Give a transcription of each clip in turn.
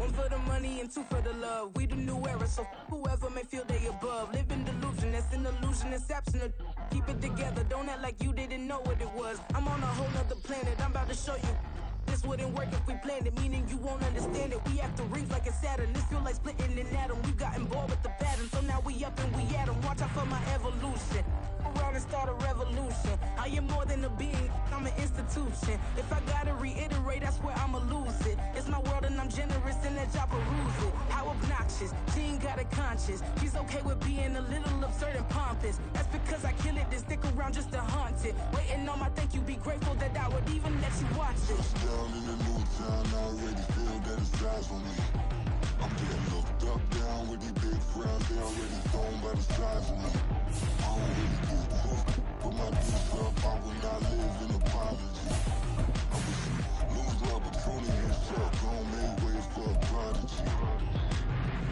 One for the money and two for the love. We the new era, so whoever may feel they above. Live in delusion, that's an illusion, that's absent. Keep it together, don't act like you didn't know what it was. I'm on a whole nother planet, I'm about to show you. This wouldn't work if we planned it, meaning you won't understand it. We have to rings like a Saturn. This feel like splitting an atom. We got involved with the pattern, so now we up and we at 'em. Watch out for my evolution. Around and start a revolution. I am more than a being, I'm an institution. If I gotta reiterate, that's where I'ma lose it. It's my world and I'm generous and that job peruse it. How obnoxious, she ain't got a conscience. She's okay with being a little absurd and pompous. That's because I kill it, then stick around just to haunt it. Waiting on my thank you, be grateful that I would even let you watch it. Down in the new town, I already feel that it's eyes on me. I'm getting looked up, down with these big frowns. They already thrown by the size of me. I don't really get cooked, put my deuce up. I will not live in apology. I wish you lose love, but pruning yourself. Gon' make way for a prodigy.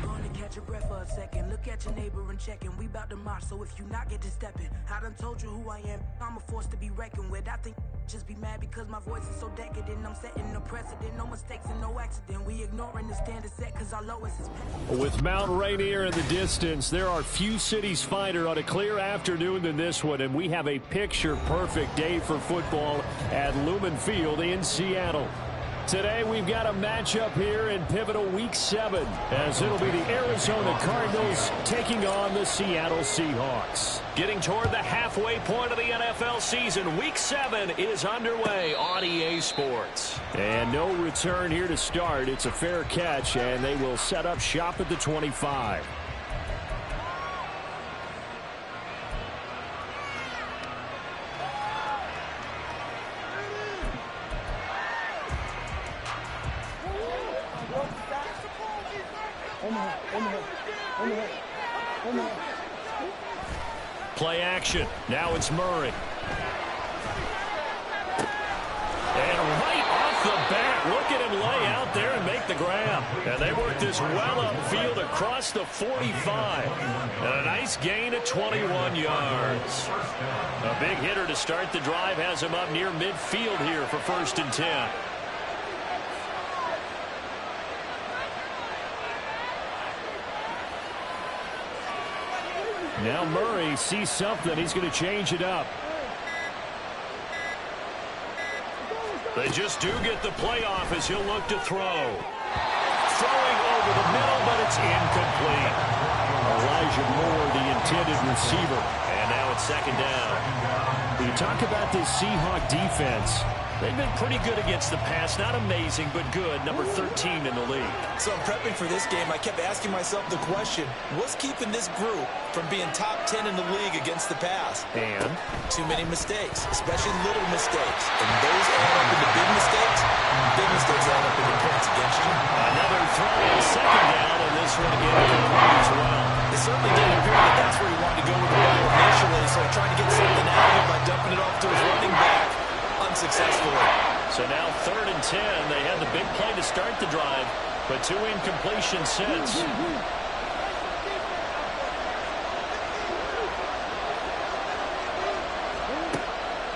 Gonna catch your breath for a second. Look at your neighbor and checkin'. We bout to march, so if you not get to steppin'. I done told you who I am. I'm a force to be reckoned with. I think just be mad because my voice is so decadent. I'm setting a precedent. No mistakes and no accident. We ignoring the standard set because our lowest is past. With Mount Rainier in the distance, there are few cities finer on a clear afternoon than this one, and we have a picture-perfect day for football at Lumen Field in Seattle. Today, we've got a matchup here in pivotal Week 7, as it'll be the Arizona Cardinals taking on the Seattle Seahawks. Getting toward the halfway point of the NFL season, Week 7 is underway on EA Sports. And no return here to start. It's a fair catch, and they will set up shop at the 25. Play action. Now it's Murray. And right off the bat, look at him lay out there and make the grab. And they work this well upfield across the 45. And a nice gain of 21 yards. A big hitter to start the drive has him up near midfield here for 1st and 10. Now Murray sees something. He's going to change it up. They just do get the play off as he'll look to throw. Throwing over the middle, but it's incomplete. Elijah Moore, the intended receiver. And now it's 2nd down. When you talk about this Seahawk defense, they've been pretty good against the pass. Not amazing, but good. Number 13 in the league. So I'm prepping for this game. I kept asking myself the question, what's keeping this group from being top 10 in the league against the pass? And? Too many mistakes, especially little mistakes. And those add up into big mistakes. Big mistakes add up into points against you. Another throw on 2nd down, and this one incomplete as well. It certainly didn't appear that that's where he wanted to go with the ball initially, so trying to get something out of it by dumping it off to his running back. Unsuccessfully. So now 3rd and 10. They had the big play to start the drive, but 2 incompletions since.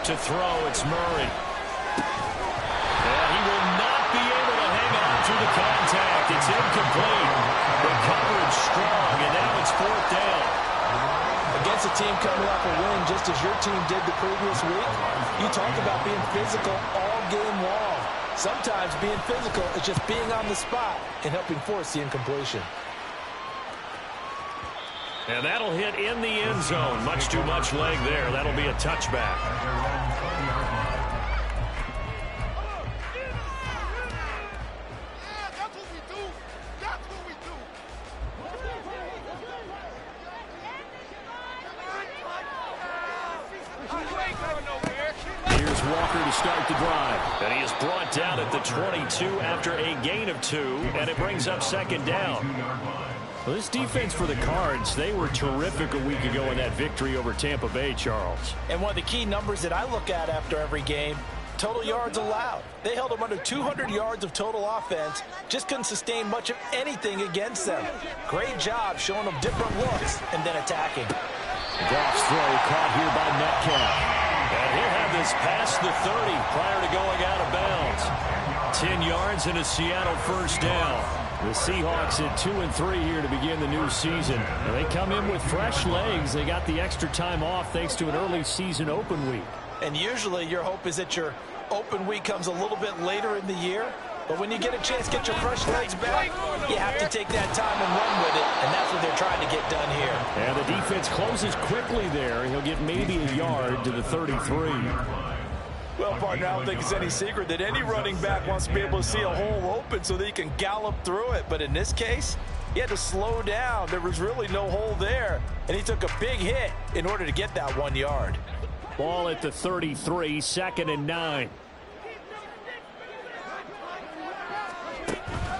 To throw, it's Murray. And he will not be able to hang on through the contact. It's incomplete. The coverage strong, and now it's 4th down. Against a team coming off a win just as your team did the previous week, you talk about being physical all game long. Sometimes being physical is just being on the spot and helping force the incompletion. And that'll hit in the end zone. Much too much leg there. That'll be a touchback. Here's Walker to start the drive. And he is brought down at the 22 after a gain of 2, and it brings up 2nd down. Well, this defense for the Cards, they were terrific a week ago in that victory over Tampa Bay, Charles. And one of the key numbers that I look at after every game, total yards allowed. They held them under 200 yards of total offense, just couldn't sustain much of anything against them. Great job showing them different looks and then attacking. Goff's throw caught here by Metcalf. And he'll have this past the 30 prior to going out of bounds. 10 yards and a Seattle 1st down. The Seahawks at 2-3 here to begin the new season. And they come in with fresh legs. They got the extra time off thanks to an early season open week. And usually your hope is that your open week comes a little bit later in the year. But when you get a chance to get your fresh legs back, you have to take that time and run with it. And that's what they're trying to get done here. And the defense closes quickly there. He'll get maybe a yard to the 33. Well, partner, I don't think it's any secret that any running back wants to be able to see a hole open so that he can gallop through it. But in this case, he had to slow down. There was really no hole there. And he took a big hit in order to get that 1 yard. Ball at the 33, 2nd and 9.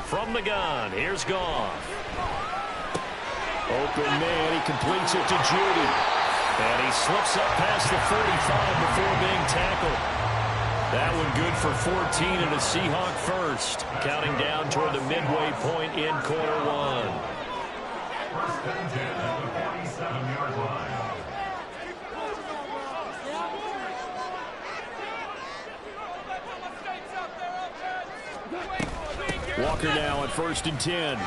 From the gun, here's Goff. Open man, he completes it to Judy. And he slips up past the 45 before being tackled. That one good for 14 and a Seahawk first. Counting down toward the midway point in quarter one. Walker now at 1st and 10. And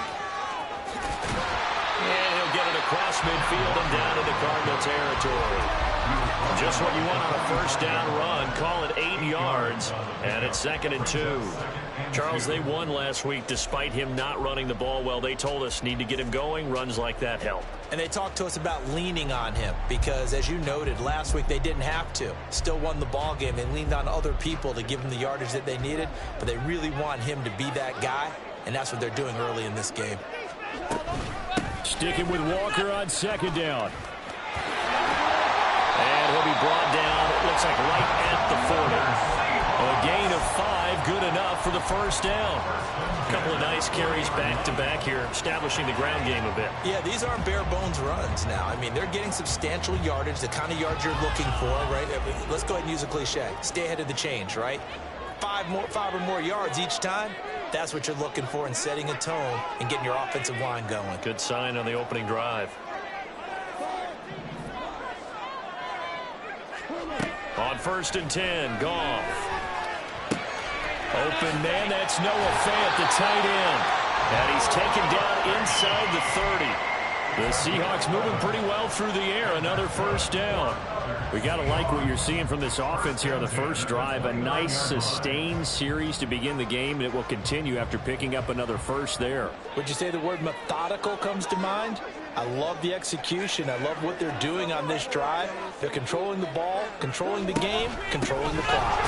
he'll get it across midfield and down into Cardinal territory. Just what you want on a first down run. Call it 8 yards. And it's 2nd and 2. Charles, they won last week despite him not running the ball well. They told us need to get him going. Runs like that help. And they talked to us about leaning on him because, as you noted, last week they didn't have to. Still won the ball game. They leaned on other people to give them the yardage that they needed. But they really want him to be that guy. And that's what they're doing early in this game. Sticking with Walker on 2nd down. And he'll be brought down, it looks like right at the 40. A gain of 5, good enough for the first down. A couple of nice carries back-to-back here, establishing the ground game a bit. Yeah, these aren't bare-bones runs now. I mean, they're getting substantial yardage, the kind of yards you're looking for, right? I mean, let's go ahead and use a cliche. Stay ahead of the change, right? 5 or more yards each time. That's what you're looking for in setting a tone and getting your offensive line going. Good sign on the opening drive. On 1st and 10, Goff. Open man, that's Noah Fant, the tight end. And he's taken down inside the 30. The Seahawks moving pretty well through the air. Another first down. We got to like what you're seeing from this offense here on the first drive. A nice sustained series to begin the game, and it will continue after picking up another first there. Would you say the word methodical comes to mind? I love the execution. I love what they're doing on this drive. They're controlling the ball, controlling the game, controlling the clock.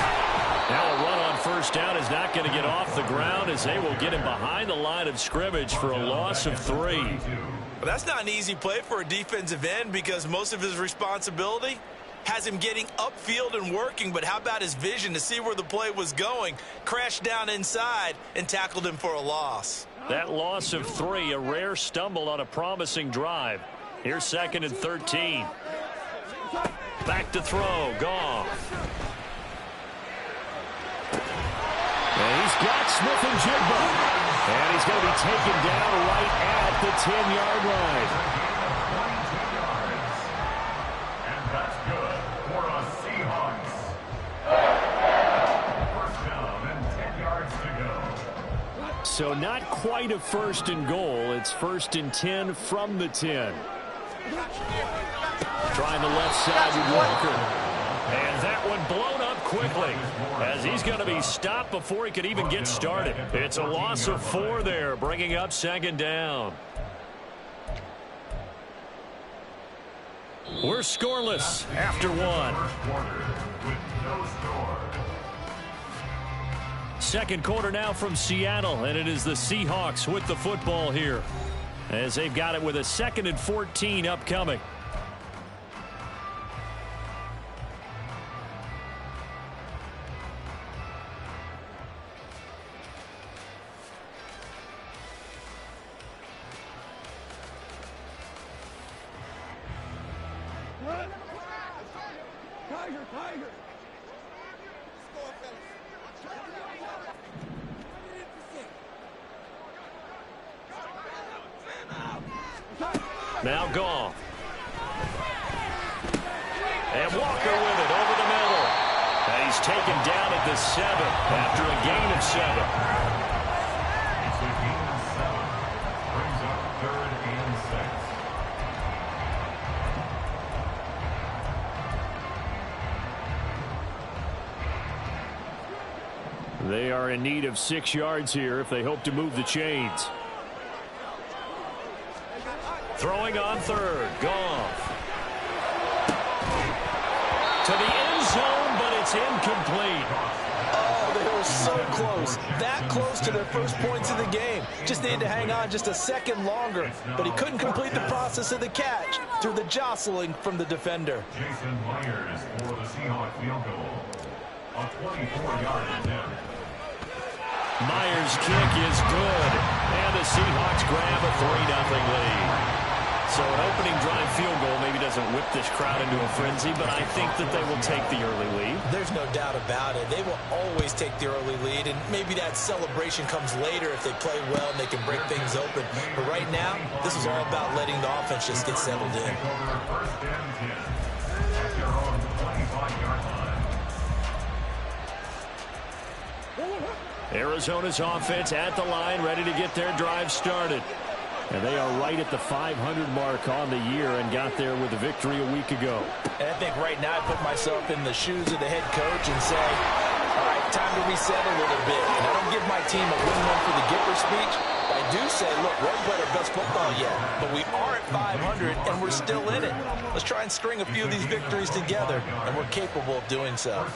Now a run on first down is not going to get off the ground as they will get him behind the line of scrimmage for a loss of 3. Well, that's not an easy play for a defensive end because most of his responsibility has him getting upfield and working, but how about his vision to see where the play was going? Crashed down inside and tackled him for a loss. That loss of 3, a rare stumble on a promising drive. Here's 2nd and 13. Back to throw, Goff. And he's got Smith-Njigba. And he's going to be taken down right at the 10-yard line. And that's good for a Seahawks. First down and 10 yards to go. So not quite a 1st and goal. It's 1st and 10 from the 10. Trying the left side with Walker. And that one blown up quickly as he's going to be stopped before he could even get started. It's a loss of 4 there, bringing up 2nd down. We're scoreless after 1. Second quarter now from Seattle, and it is the Seahawks with the football here as they've got it with a 2nd and 14 upcoming. Now Goff. And Walker with it over the middle. And he's taken down at the 7 after a gain of 7. They are in need of 6 yards here if they hope to move the chains. Throwing on third. Goff. To the end zone, but it's incomplete. Oh, they were so close. That close to their first points of the game. Just needed to hang on just a second longer. But he couldn't complete the process of the catch through the jostling from the defender. Jason Myers for the Seahawks field goal. A 24-yard attempt. Myers' kick is good. And the Seahawks grab a 3-0 lead. So an opening drive field goal maybe doesn't whip this crowd into a frenzy, but I think that they will take the early lead. There's no doubt about it. They will always take the early lead, and maybe that celebration comes later if they play well and they can break things open. But right now, this is all about letting the offense just get settled in. First and 10 at their own 25-yard line. Arizona's offense at the line, ready to get their drive started. And they are right at the 500 mark on the year and got there with a victory a week ago. And I think right now I put myself in the shoes of the head coach and say, all right, time to reset a little bit. And I don't give my team a win one for the Gipper speech. I do say, look, we haven't played our best football yet, but we are at 500 and we're still in it. Let's try and string a few of these victories together, and we're capable of doing so.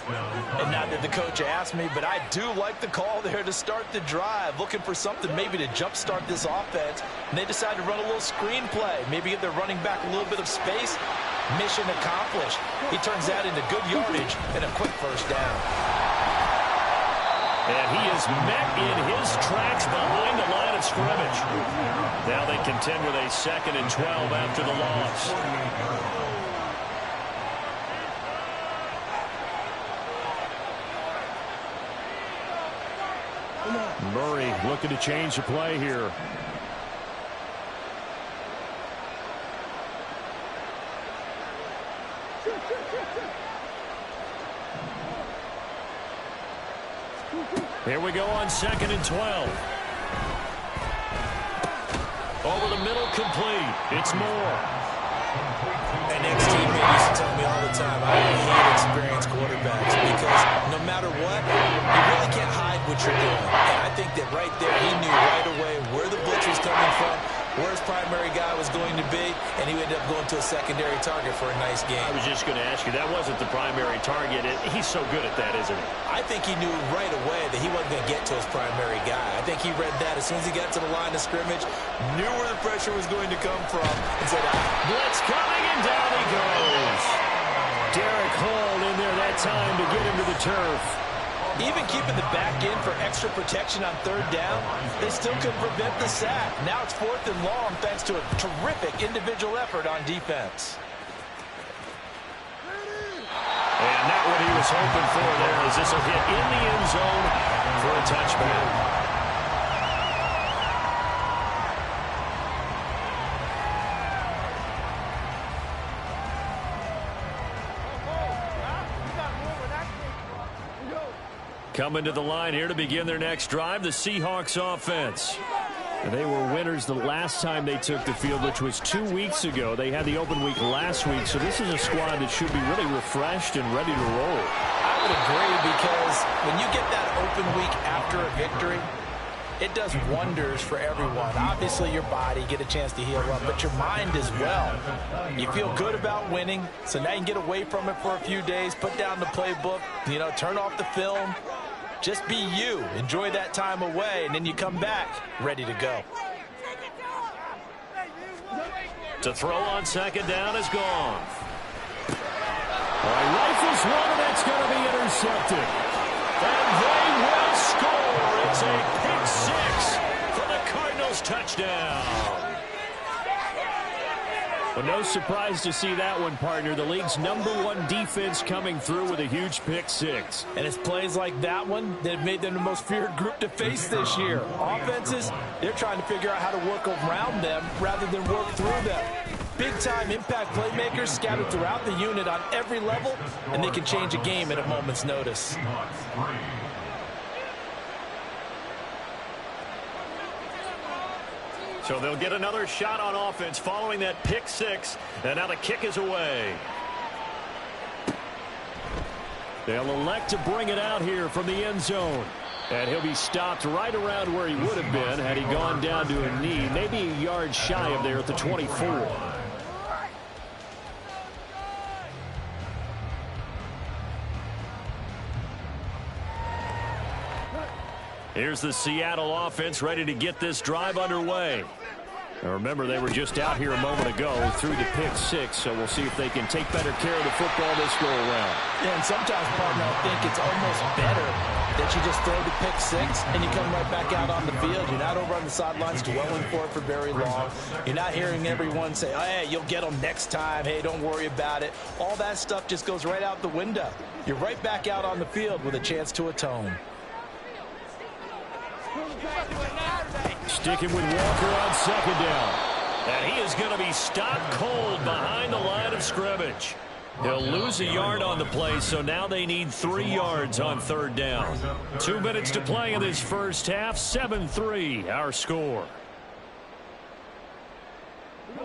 And not that the coach asked me, but I do like the call there to start the drive, looking for something maybe to jumpstart this offense. And they decide to run a little screen play, maybe give their running back a little bit of space. Mission accomplished. He turns that into good yardage and a quick first down. And he is met in his tracks behind the line of scrimmage. Now they contend with a 2nd and 12 after the loss. Murray looking to change the play here. Here we go on 2nd and 12. Over the middle, complete. It's Moore. An ex-teammate used to tell me all the time, I hate experienced quarterbacks because no matter what, you really can't hide what you're doing. And I think that right there, he knew right away where the blitz was coming from, where his primary guy was going to be, and he ended up going to a secondary target for a nice game. I was just going to ask you, that wasn't the primary target. He's so good at that, isn't he? I think he knew right away that he wasn't going to get to his primary guy. I think he read that as soon as he got to the line of scrimmage, knew where the pressure was going to come from, and said, blitz coming, and down he goes. Derek Hall in there that time to get him to the turf. Even keeping the back in for extra protection on 3rd down, they still couldn't prevent the sack. Now it's 4th and long thanks to a terrific individual effort on defense. And not what he was hoping for there, as this will hit in the end zone for a touchback. Coming to the line here to begin their next drive, the Seahawks offense. They were winners the last time they took the field, which was 2 weeks ago. They had the open week last week, so this is a squad that should be really refreshed and ready to roll. I would agree, because when you get that open week after a victory, it does wonders for everyone. Obviously, your body, get a chance to heal up, but your mind as well. You feel good about winning, so now you can get away from it for a few days, put down the playbook, turn off the film. Just be you. Enjoy that time away, and then you come back ready to go. To throw on 2nd down is gone. Rifles one, and that's going to be intercepted. And they will score. It's a pick 6 for the Cardinals touchdown. But no surprise to see that one, partner. The league's #1 defense coming through with a huge pick 6. And it's plays like that one that have made them the most feared group to face this year. Offenses, they're trying to figure out how to work around them rather than work through them. Big-time impact playmakers scattered throughout the unit on every level, and they can change a game at a moment's notice. So they'll get another shot on offense following that pick 6, and now the kick is away. They'll elect to bring it out here from the end zone. And he'll be stopped right around where he would have been had he gone down to a knee, maybe a yard shy of there at the 24. Here's the Seattle offense ready to get this drive underway. Now remember, they were just out here a moment ago through the pick six, so we'll see if they can take better care of the football this go around. Yeah, and sometimes, partner, I think it's almost better that you just throw the pick six and you come right back out on the field. You're not over on the sidelines dwelling for it for very long. You're not hearing everyone say, oh, hey, you'll get them next time. Hey, don't worry about it. All that stuff just goes right out the window. You're right back out on the field with a chance to atone. Sticking with Walker on second down. And he is going to be stopped cold behind the line of scrimmage. He'll lose a yard on the play, so now they need 3 yards on third down. 2 minutes to play in this first half. 7-3, our score.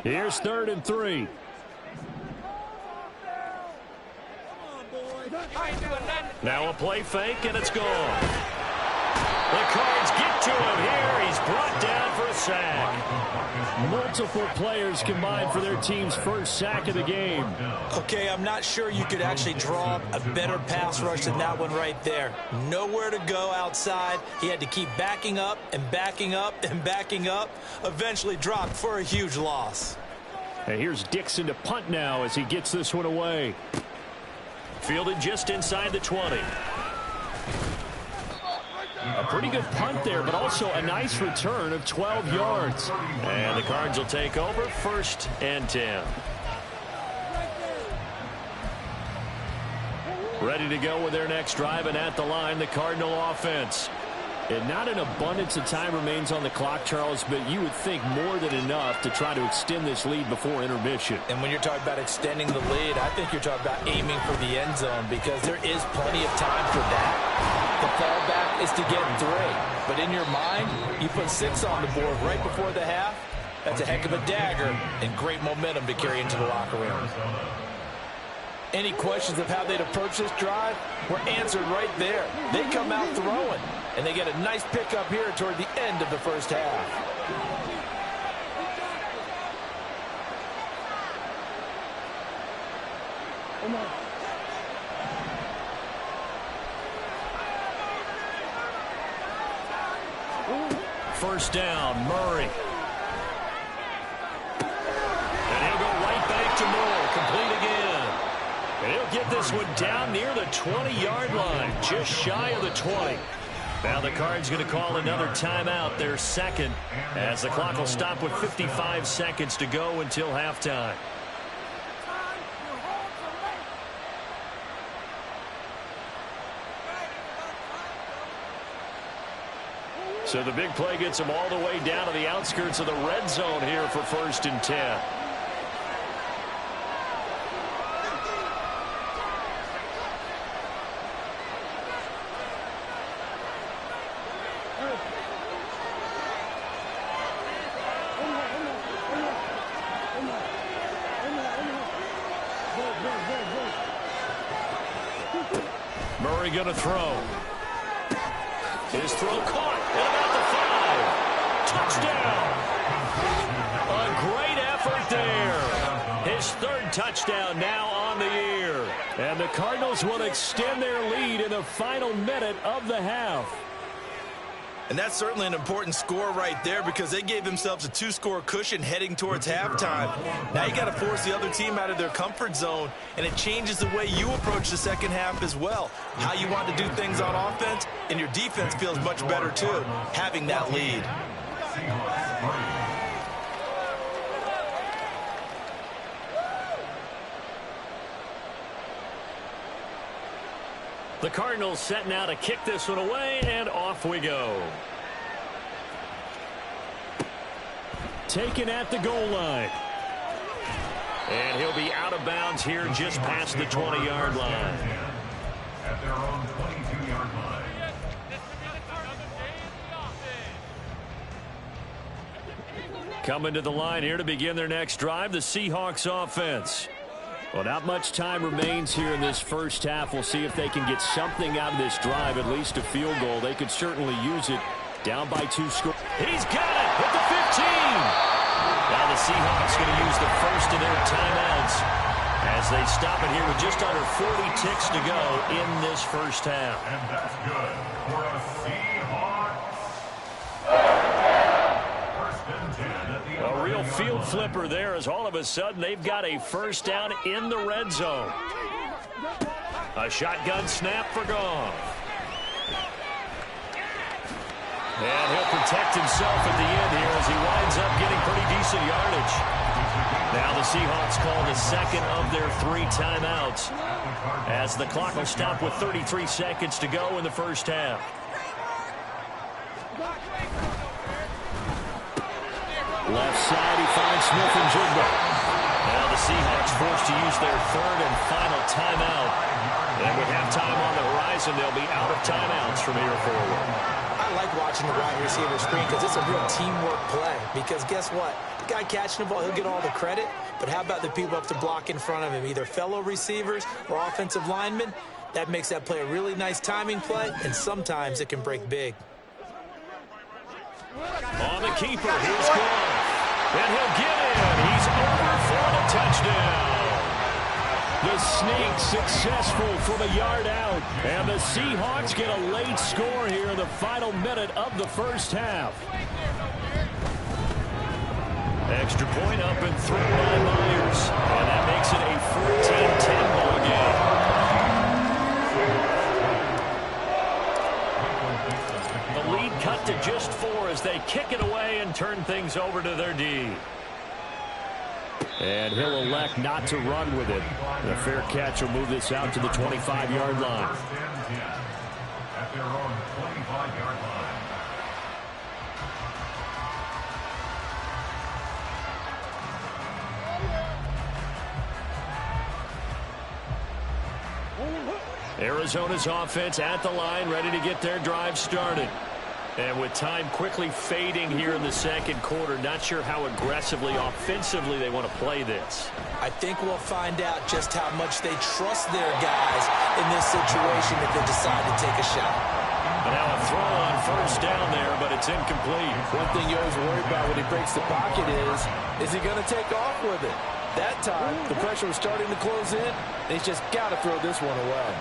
Here's 3rd and 3. Now a play fake, and it's gone. The Cards get to him here. He's brought down for a sack. Multiple players combined for their team's first sack of the game. Okay, I'm not sure you could actually draw up a better pass rush than that one right there. Nowhere to go outside. He had to keep backing up and backing up and backing up. Eventually dropped for a huge loss. And here's Dixon to punt now as he gets this one away. Fielded just inside the 20. A pretty good punt there, but also a nice return of 12 yards. And the Cards will take over 1st and 10. Ready to go with their next drive, and at the line, the Cardinal offense. And not an abundance of time remains on the clock, Charles, but you would think more than enough to try to extend this lead before intermission. And when you're talking about extending the lead, I think you're talking about aiming for the end zone, because there is plenty of time for that. The fallback is to get 3. But in your mind, you put 6 on the board right before the half. That's a heck of a dagger and great momentum to carry into the locker room. Any questions of how they'd approach this drive were answered right there. They come out throwing, and they get a nice pickup here toward the end of the first half. First down, Murray. And he'll go right back to Moore, complete again. And he'll get this one down near the 20-yard line, just shy of the 20. Now the Cards going to call another timeout, their second, as the clock will stop with 55 seconds to go until halftime. So the big play gets him all the way down to the outskirts of the red zone here for 1st and 10. Murray going to throw. His throw caught at about the 5. Touchdown. A great effort there. His 3rd touchdown now on the year. And the Cardinals will extend their lead in the final minute of the half. And that's certainly an important score right there, because they gave themselves a 2-score cushion heading towards halftime. Now you got to force the other team out of their comfort zone, and it changes the way you approach the second half as well. How you want to do things on offense, and your defense feels much better too, having that lead. The Cardinals set now to kick this one away, and off we go. Taken at the goal line. And he'll be out of bounds here just past the 20-yard line. At their own 22-yard line. Coming to the line here to begin their next drive, the Seahawks offense. Well, not much time remains here in this first half. We'll see if they can get something out of this drive, at least a field goal. They could certainly use it. Down by 2 scores. He's got it at the 15. Now the Seahawks going to use the first of their timeouts as they stop it here with just under 40 ticks to go in this first half. And that's good for a Seahawks. First and 10 at the A real field flipper there as all of a sudden they've got a first down in the red zone. A shotgun snap for Goff. And he'll protect himself at the end here as he winds up getting pretty decent yardage. Now the Seahawks call the second of their 3 timeouts as the clock will stop with 33 seconds to go in the first half. Left side, he finds Smith-Njigba. Now the Seahawks forced to use their 3rd and final timeout. And with halftime on the horizon, they'll be out of timeouts from here forward. I like watching the wide receiver screen because it's a real teamwork play. Because guess what? The guy catching the ball, he'll get all the credit. But how about the people up to block in front of him, either fellow receivers or offensive linemen? That makes that play a really nice timing play, and sometimes it can break big. On the keeper, here's Goff. And he'll get in. He's over for the touchdown. The sneak successful from a yard out. And the Seahawks get a late score here in the final minute of the first half. Extra point up and through by Myers. And that makes it a 14-10 ball game. The lead cut to just 4 as they kick it away and turn things over to their D. And he'll elect not to run with it. The fair catch will move this out to the 25-yard line. At their own 25-yard line. Arizona's offense at the line, ready to get their drive started. And with time quickly fading here in the second quarter, not sure how aggressively, offensively they want to play this. I think we'll find out just how much they trust their guys in this situation if they decide to take a shot. Now a throw on first down there, but it's incomplete. One thing you always worry about when he breaks the pocket is he going to take off with it? That time, the pressure was starting to close in, and he's just got to throw this one away.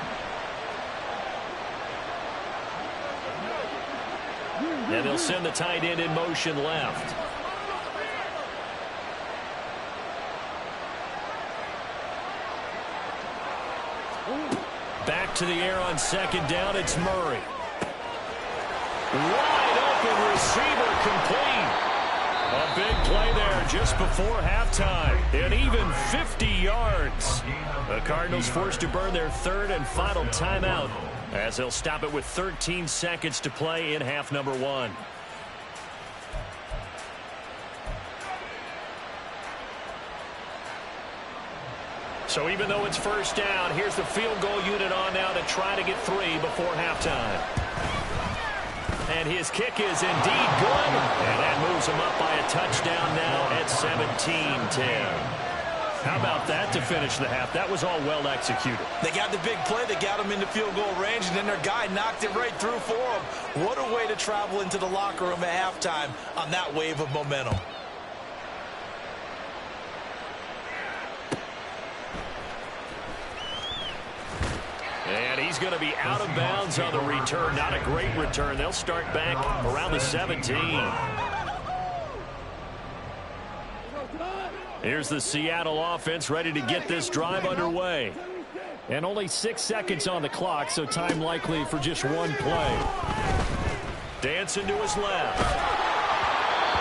And they'll send the tight end in motion left. Back to the air on second down, it's Murray. Wide open receiver complete. A big play there just before halftime. And even 50 yards. The Cardinals forced to burn their 3rd and final timeout as they'll stop it with 13 seconds to play in half number 1. So even though it's first down, here's the field goal unit on now to try to get 3 before halftime. And his kick is indeed good. And that moves him up by a touchdown now at 17-10. How about that to finish the half? That was all well executed. They got the big play. They got him into field goal range, and then their guy knocked it right through for him. What a way to travel into the locker room at halftime on that wave of momentum. And he's going to be out of bounds on the return. Not a great return. They'll start back around the 17. Here's the Seattle offense ready to get this drive underway. And only 6 seconds on the clock, so time likely for just one play. Dancing to his left.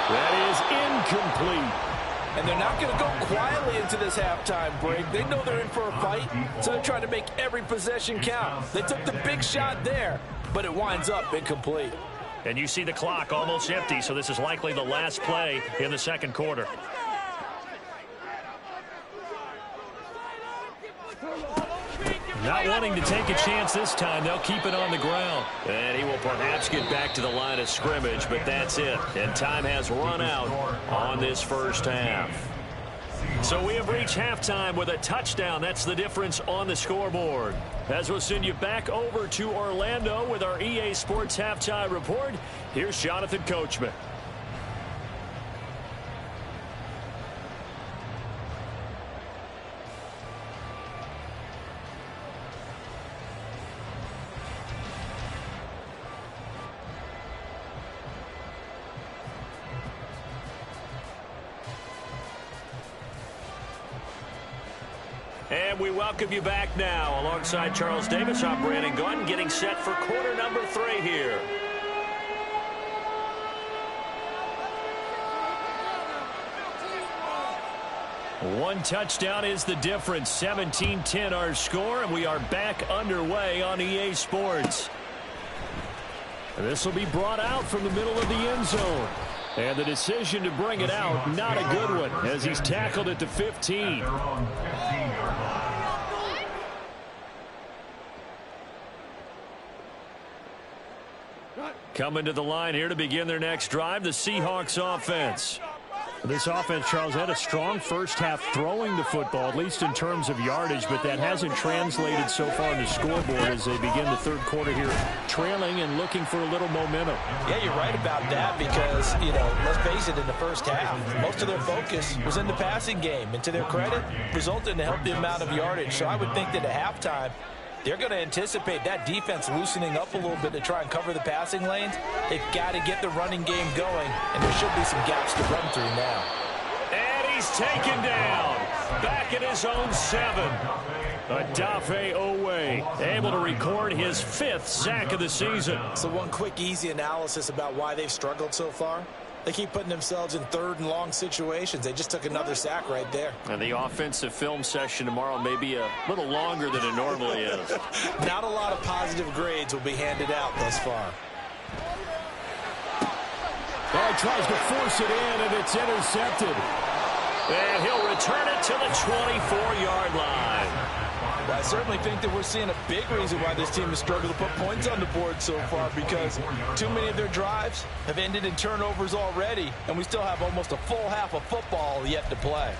That is incomplete. And they're not going to go quietly into this halftime break. They know they're in for a fight, so they're trying to make every possession count. They took the big shot there, but it winds up incomplete. And you see the clock almost empty, so this is likely the last play in the second quarter. Not wanting to take a chance this time, they'll keep it on the ground. And he will perhaps get back to the line of scrimmage, but that's it. And time has run out on this first half. So we have reached halftime with a touchdown. That's the difference on the scoreboard. As we'll send you back over to Orlando with our EA Sports Halftime Report, here's Jonathan Coachman. And we welcome you back now. Alongside Charles Davis, I'm Brandon Gunn, getting set for quarter number 3 here. One touchdown is the difference. 17-10 our score, and we are back underway on EA Sports. This will be brought out from the middle of the end zone. And the decision to bring it out, not a good one, as he's tackled at the 15. Coming to the line here to begin their next drive, the Seahawks offense. This offense, Charles, had a strong first half throwing the football, at least in terms of yardage, but that hasn't translated so far in the scoreboard as they begin the third quarter here, trailing and looking for a little momentum. Yeah, you're right about that because, let's face it, in the first half, most of their focus was in the passing game. And to their credit, resulted in a healthy amount of yardage. So I would think that at halftime, they're going to anticipate that defense loosening up a little bit to try and cover the passing lanes. They've got to get the running game going, and there should be some gaps to run through now. And he's taken down. Back at his own 7. Odafe Oweh able to record his 5th sack of the season. So one quick, easy analysis about why they've struggled so far. They keep putting themselves in third and long situations. They just took another sack right there. And the offensive film session tomorrow may be a little longer than it normally is. Not a lot of positive grades will be handed out thus far. Oh, he tries to force it in, and it's intercepted. And he'll return it to the 24-yard line. I certainly think that we're seeing a big reason why this team has struggled to put points on the board so far, because too many of their drives have ended in turnovers already, and we still have almost a full half of football yet to play.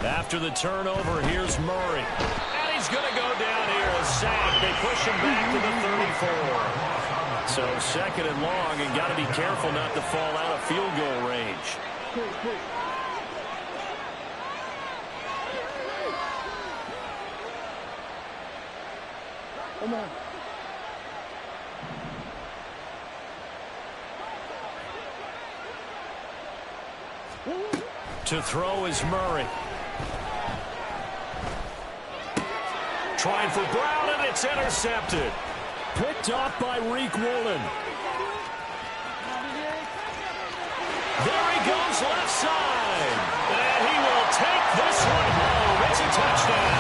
After the turnover, here's Murray. And he's going to go down here, a sack. They push him back to the 34. So second and long, and got to be careful not to fall out of field goal range. Come on. To throw is Murray. Trying for Brown, and it's intercepted. Picked off by Reek Woolen. There he goes left side. And he will take this one home. It's a touchdown.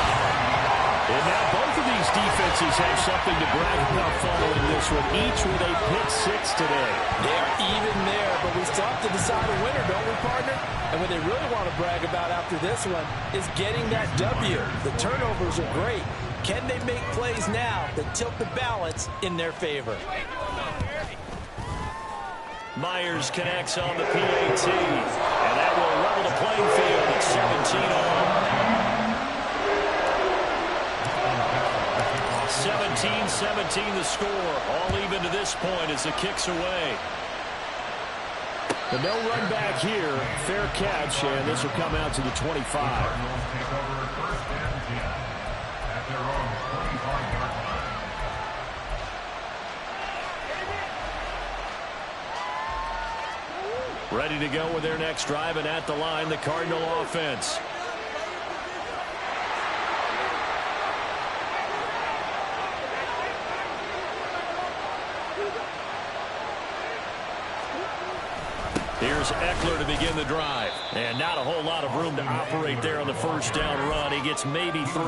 And now both of these defenses have something to brag about following this one, each with a pick 6 today. They are even there, but we still have to decide a winner, don't we, partner? And what they really want to brag about after this one is getting that W. The turnovers are great. Can they make plays now that tilt the balance in their favor? Myers connects on the PAT, and that will level the playing field at 17-all. 17-17 the score. All even to this point as the kick's away. The no run back here. Fair catch, and this will come out to the 25. Ready to go with their next drive, and at the line, the Cardinal offense. Here's Eckler to begin the drive. And not a whole lot of room to operate there on the first down run. He gets maybe 3.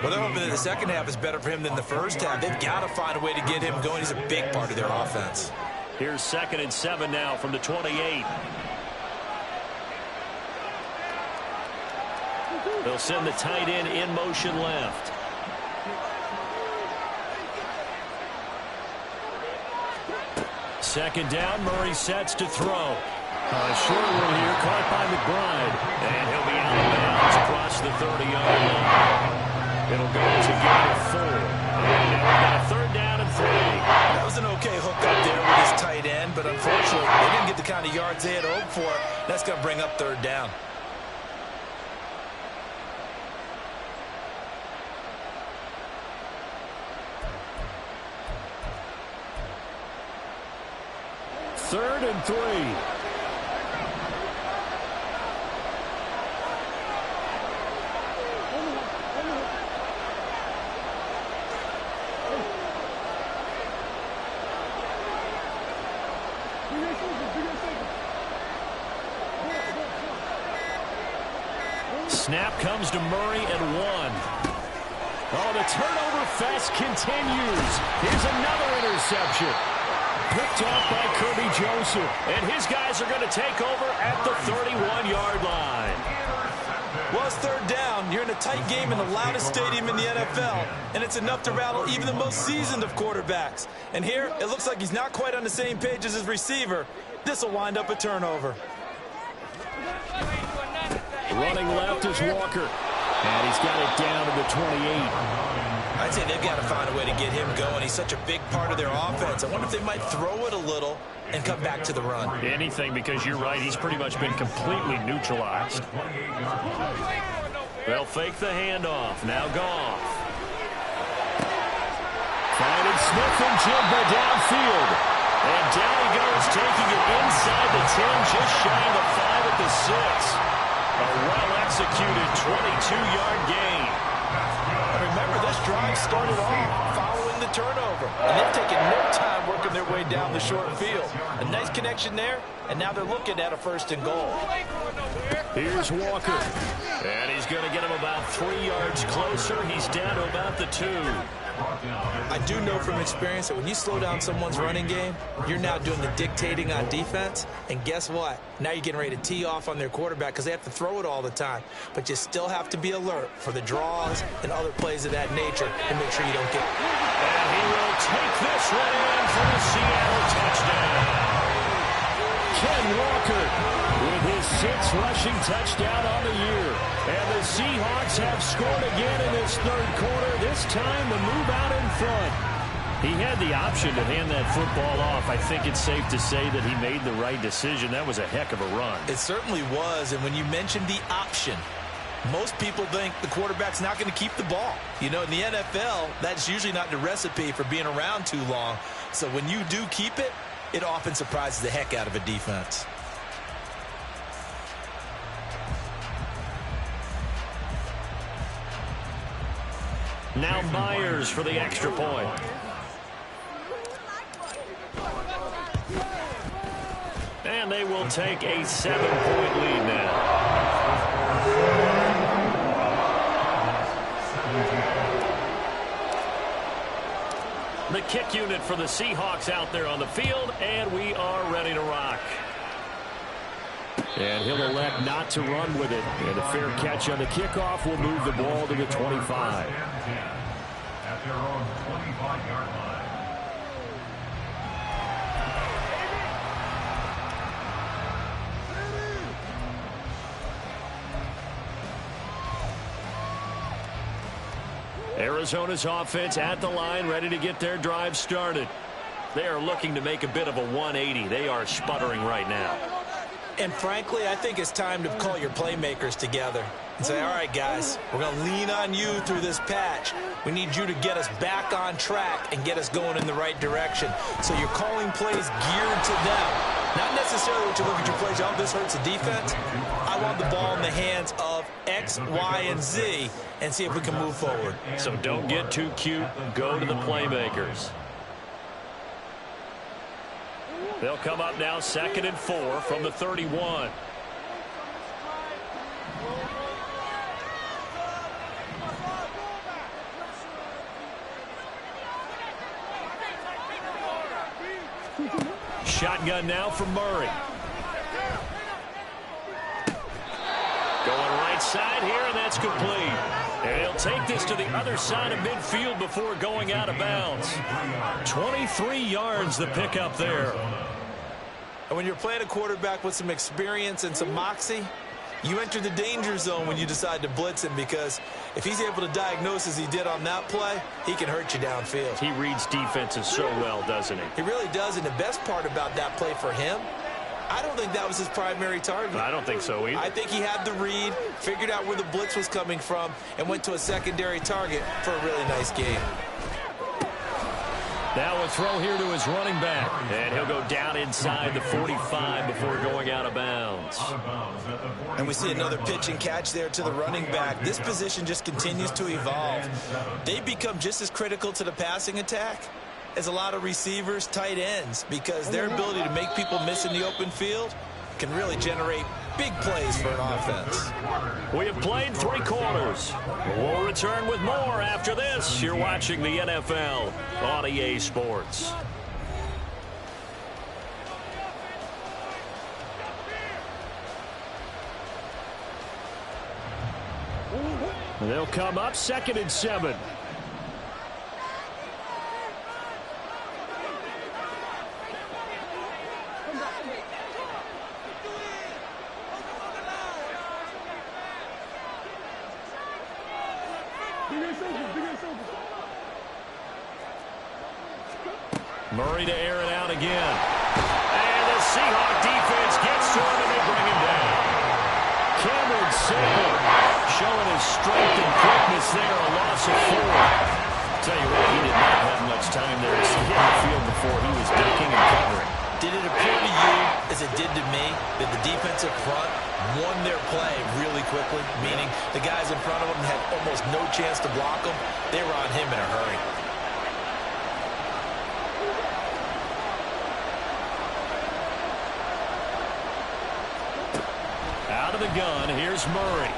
Well, they're hoping that the second half is better for him than the first half. They've got to find a way to get him going. He's a big part of their offense. Here's 2nd and 7 now from the 28. They'll send the tight end in motion left. Second down, Murray sets to throw. A short one here, caught by McBride. And he'll be out of bounds across the 30-yard line. It'll go to gain of 4. And now we've got a 3rd down and 3. That was an okay hook up there with his tight end, but unfortunately, they didn't get the kind of yards they had hoped for. That's going to bring up 3rd down. Third and 3. Snap comes to Murray and 1. Oh, the turnover fest continues. Here's another interception. Picked off by Kirby Joseph. And his guys are going to take over at the 31-yard line. Well, it's 3rd down. You're in a tight game in the loudest stadium in the NFL, and it's enough to rattle even the most seasoned of quarterbacks. And here, it looks like he's not quite on the same page as his receiver. This will wind up a turnover. Running left is Walker. And he's got it down to the 28. I'd say they've got to find a way to get him going. He's such a big part of their offense. I wonder if they might throw it a little and come back to the run. Anything, because you're right. He's pretty much been completely neutralized. They'll fake the handoff. Now Goff. Finding Smith and Jigba downfield. And down he goes, taking it inside the 10, just shy of the 5 at the 6. A well-executed 22-yard gain. And remember, this drive started off following the turnover. And they've taken no time working their way down the short field. A nice connection there, and now they're looking at a 1st and goal. Here's Walker. And he's going to get him about 3 yards closer. He's down to about the 2. I do know from experience that when you slow down someone's running game, you're now doing the dictating on defense. And guess what? Now you're getting ready to tee off on their quarterback because they have to throw it all the time. But you still have to be alert for the draws and other plays of that nature to make sure you don't get. And he will take this one in for the Seattle touchdown. Ken Walker with his 6th rushing touchdown on the year. And the Seahawks have scored again in this 3rd quarter. This time the move out in front. He had the option to hand that football off. I think it's safe to say that he made the right decision. That was a heck of a run. It certainly was. And when you mentioned the option, most people think the quarterback's not going to keep the ball. You know, in the NFL, that's usually not the recipe for being around too long. So when you do keep it, it often surprises the heck out of a defense. Now Myers for the extra point. And they will take a 7-point lead now. The kick unit for the Seahawks out there on the field, and we are ready to rock. And he'll elect not to run with it. And a fair catch on the kickoff will move the ball to the 25. At their own 25-yard line. Arizona's offense at the line, ready to get their drive started. They are looking to make a bit of a 180. They are sputtering right now. And frankly, I think it's time to call your playmakers together and say, all right, guys, we're going to lean on you through this patch. We need you to get us back on track and get us going in the right direction. So you're calling plays geared to them. Not necessarily what you look at your plays, oh, this hurts the defense. I want the ball in the hands of X, Y, and Z and see if we can move forward. So don't get too cute. Go to the playmakers. They'll come up now 2nd and 4 from the 31. Shotgun now from Murray. Going right side here, and that's complete. And he'll take this to the other side of midfield before going out of bounds. 23 yards the pickup there. And when you're playing a quarterback with some experience and some moxie, you enter the danger zone when you decide to blitz him, because if he's able to diagnose as he did on that play, he can hurt you downfield. He reads defenses so well, doesn't he? He really does, and the best part about that play for him, I don't think that was his primary target. I don't think so either. I think he had the read, figured out where the blitz was coming from, and went to a secondary target for a really nice game. Now a throw here to his running back. And he'll go down inside the 45 before going out of bounds. And we see another pitch and catch there to the running back. This position just continues to evolve. They become just as critical to the passing attack as a lot of receivers, tight ends, because their ability to make people miss in the open field can really generate big plays for an offense. We have played 3 quarters. We'll return with more after this. You're watching the NFL on EA Sports. They'll come up 2nd and 7. Murray to air it out again. And the Seahawk defense gets to him, and they bring him down. Cameron Sable showing his strength and quickness there, a loss of 4. Tell you what, he did not have much time there to hit the field before he was ducking and covering. Did it appear to you, as it did to me, that the defensive front won their play really quickly, meaning the guys in front of them had almost no chance to block them? They were on him in a hurry. Out of the gun, here's Murray.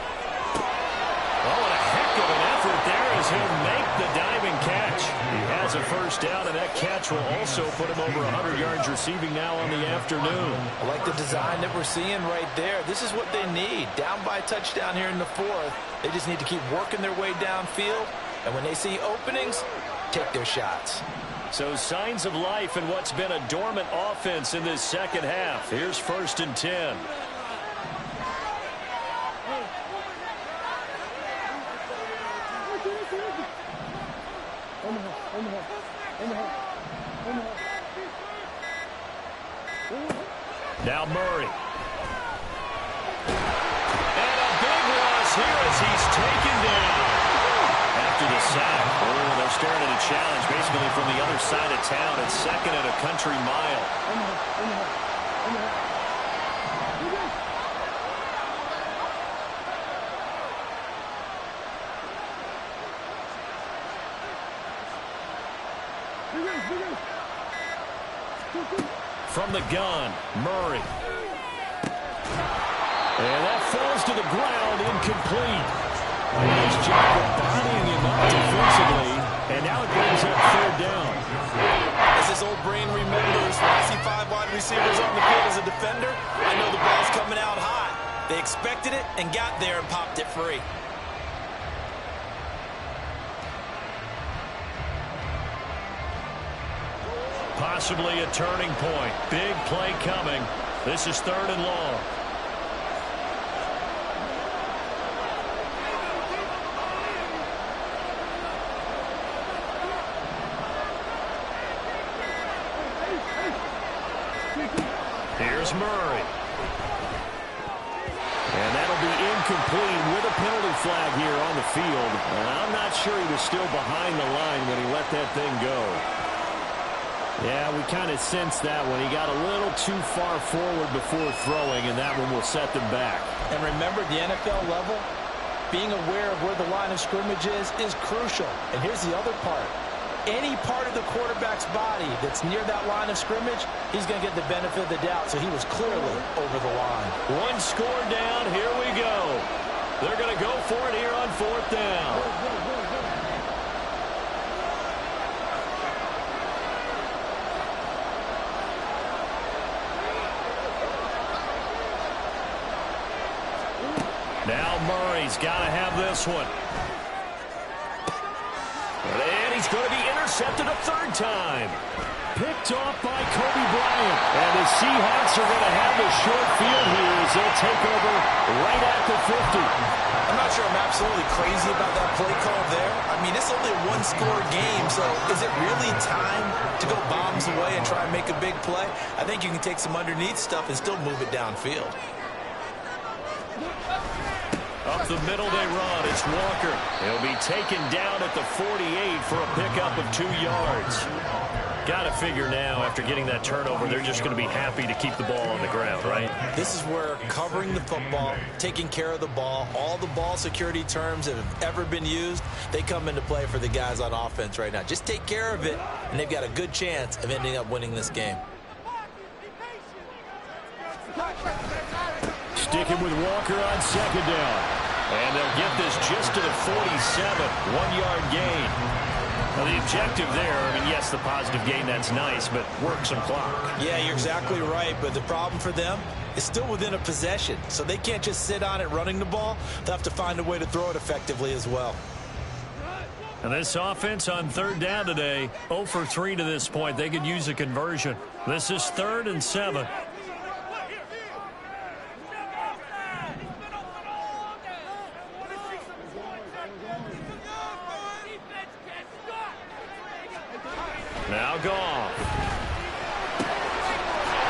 Oh, and a heck of an effort there as he'll make the diving catch. He has a first down, and that catch will also put him over 100 yards receiving now on the afternoon. I like the design that we're seeing right there. This is what they need. Down by a touchdown here in the 4th. They just need to keep working their way downfield, and when they see openings, take their shots. So signs of life in what's been a dormant offense in this second half. Here's 1st and 10. Now Murray. And a big loss here as he's taken down. After the sack, they're staring at a challenge basically from the other side of town. It's 2nd and a country mile. From the gun, Murray. And that falls to the ground, incomplete. Nice job of bodying him up defensively, and now it brings up 3rd down. As this old brain remembers, when I see 5 wide receivers on the field as a defender, I know the ball's coming out hot. They expected it and got there and popped it free. Possibly a turning point. Big play coming. This is 3rd and long. Here's Murray. And that'll be incomplete with a penalty flag here on the field. And I'm not sure he was still behind the line when he let that thing go. Yeah, we kind of sensed that when he got a little too far forward before throwing, and that one will set them back. And remember, the NFL level, being aware of where the line of scrimmage is crucial. And here's the other part. any part of the quarterback's body that's near that line of scrimmage, he's going to get the benefit of the doubt. So he was clearly over the line. One score down. Here we go. They're going to go for it here on 4th down. Now Murray's got to have this one. And he's going to be intercepted a 3rd time. Picked off by Kobe Bryant. And the Seahawks are going to have the short field here as they'll take over right at the 50. I'm not sure I'm absolutely crazy about that play call there. I mean, it's only a one-score game, so is it really time to go bombs away and try and make a big play? I think you can take some underneath stuff and still move it downfield. Up the middle they run. It's Walker. He'll be taken down at the 48 for a pickup of 2 yards. Got to figure now, after getting that turnover, they're just going to be happy to keep the ball on the ground, right? This is where covering the football, taking care of the ball, all the ball security terms that have ever been used, they come into play for the guys on offense right now. Just take care of it, and they've got a good chance of ending up winning this game. Sticking with Walker on 2nd down. And they'll get this just to the 47. 1-yard gain. Well, the objective there, I mean, yes, the positive gain, that's nice, but work some clock. Yeah, you're exactly right, but the problem for them is still within a possession, so they can't just sit on it running the ball. They'll have to find a way to throw it effectively as well. And this offense on 3rd down today, 0 for 3 to this point. They could use a conversion. This is 3rd and 7. Now Goff.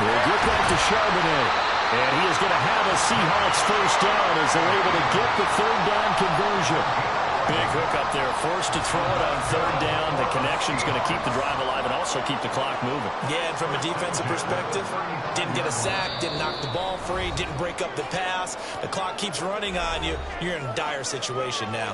We'll get back to Charbonnet. And he is going to have a Seahawks 1st down as they're able to get the 3rd down conversion. Big hook up there. Forced to throw it on 3rd down. The connection's going to keep the drive alive and also keep the clock moving. Yeah, and from a defensive perspective, didn't get a sack, didn't knock the ball free, didn't break up the pass. The clock keeps running on you. You're in a dire situation now.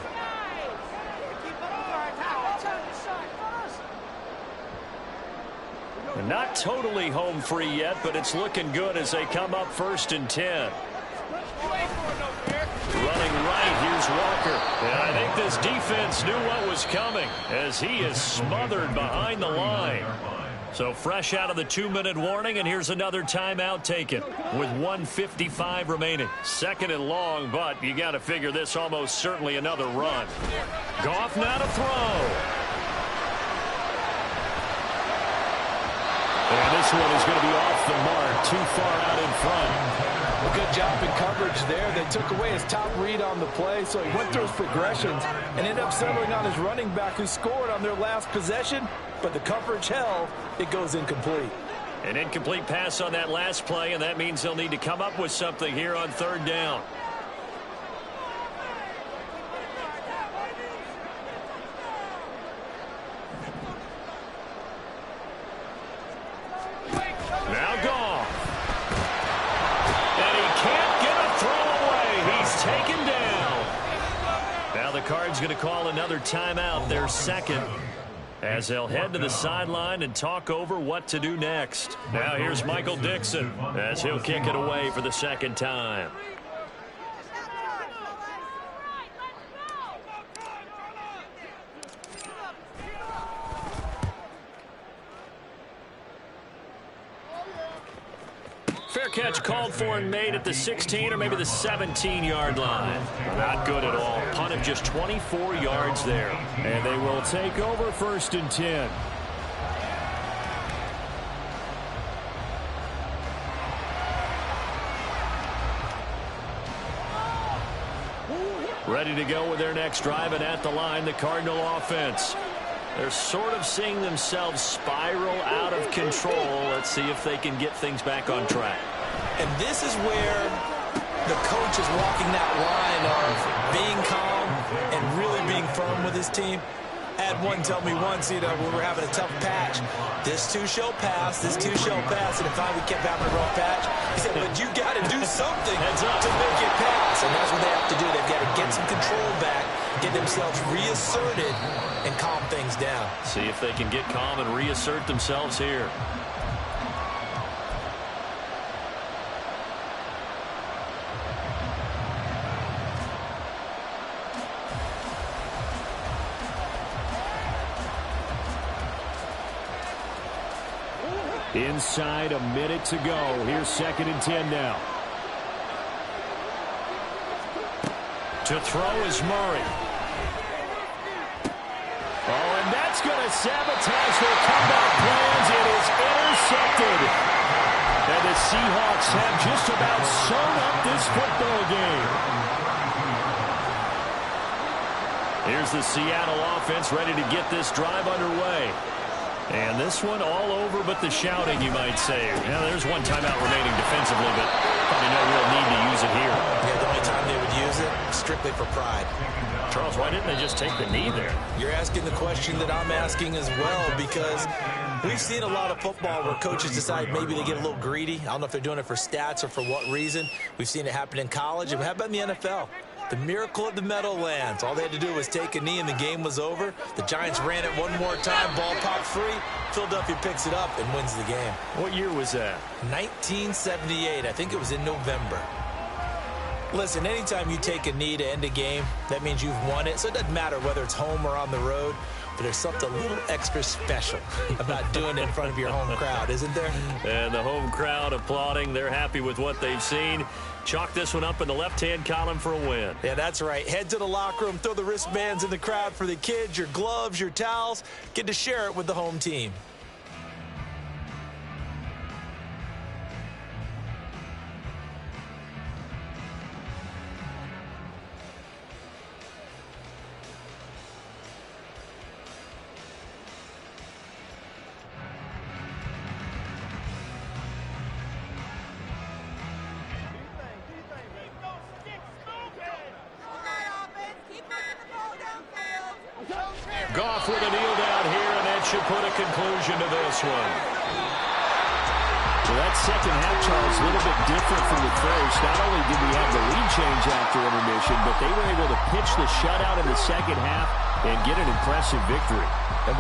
Not totally home free yet, but it's looking good as they come up 1st and 10. Running right, here's Walker. And I think this defense knew what was coming as he is smothered behind the line. So fresh out of the 2-minute warning, and here's another timeout taken with 1:55 remaining. 2nd and long, but you got to figure this almost certainly another run. Goff now to throw. And this one is going to be off the mark, too far out in front. A good job in coverage there. They took away his top read on the play, so he went through his progressions and ended up settling on his running back who scored on their last possession, but the coverage held. It goes incomplete. An incomplete pass on that last play, and that means they'll need to come up with something here on 3rd down. Now Goff. And he can't get a throw away. He's taken down. Now the Cards going to call another timeout, their 2nd, as they'll head to the sideline and talk over what to do next. Now here's Michael Dixon as he'll kick it away for the 2nd time. Fair catch called for and made at the 16 or maybe the 17-yard line. Not good at all. Punt of just 24 yards there. And they will take over 1st and 10. Ready to go with their next drive, and at the line, the Cardinal offense. They're sort of seeing themselves spiral out of control. Let's see if they can get things back on track. And this is where the coach is walking that line of being calm and really being firm with his team. I had one tell me once, when we were having a tough patch, this too shall pass, and if finally we kept having a rough patch, he said, but you got to do something to make it pass, and that's what they have to do. They've got to get some control back, get themselves reasserted, and calm things down. See if they can get calm and reassert themselves here. Inside a minute to go. Here's 2nd and 10 now. To throw is Murray. Oh, and that's going to sabotage their comeback plans. It is intercepted. And the Seahawks have just about sewn up this football game. Here's the Seattle offense ready to get this drive underway. And this one all over but the shouting, you might say. Yeah, there's one timeout remaining defensively, but probably no real need to use it here. Yeah, the only time they would use it, strictly for pride. Charles, why didn't they just take the knee there? You're asking the question that I'm asking as well, because we've seen a lot of football where coaches decide maybe they get a little greedy. I don't know if they're doing it for stats or for what reason. We've seen it happen in college, and how about in the NFL? The miracle of the Meadowlands. All they had to do was take a knee and the game was over. The Giants ran it one more time. Ball popped free. Philadelphia picks it up and wins the game. What year was that? 1978. I think it was in November. Listen, anytime you take a knee to end a game, that means you've won it. So it doesn't matter whether it's home or on the road. But there's something a little extra special about doing it in front of your home crowd, isn't there? And the home crowd applauding. They're happy with what they've seen. Chalk this one up in the left-hand column for a win. Yeah, that's right. Head to the locker room, throw the wristbands in the crowd for the kids, your gloves, your towels. Get to share it with the home team. Goff with a kneel down here, and that should put a conclusion to this one. So that second half, Charles, a little bit different from the first. Not only did we have the lead change after intermission, but they were able to pitch the shutout in the second half and get an impressive victory. And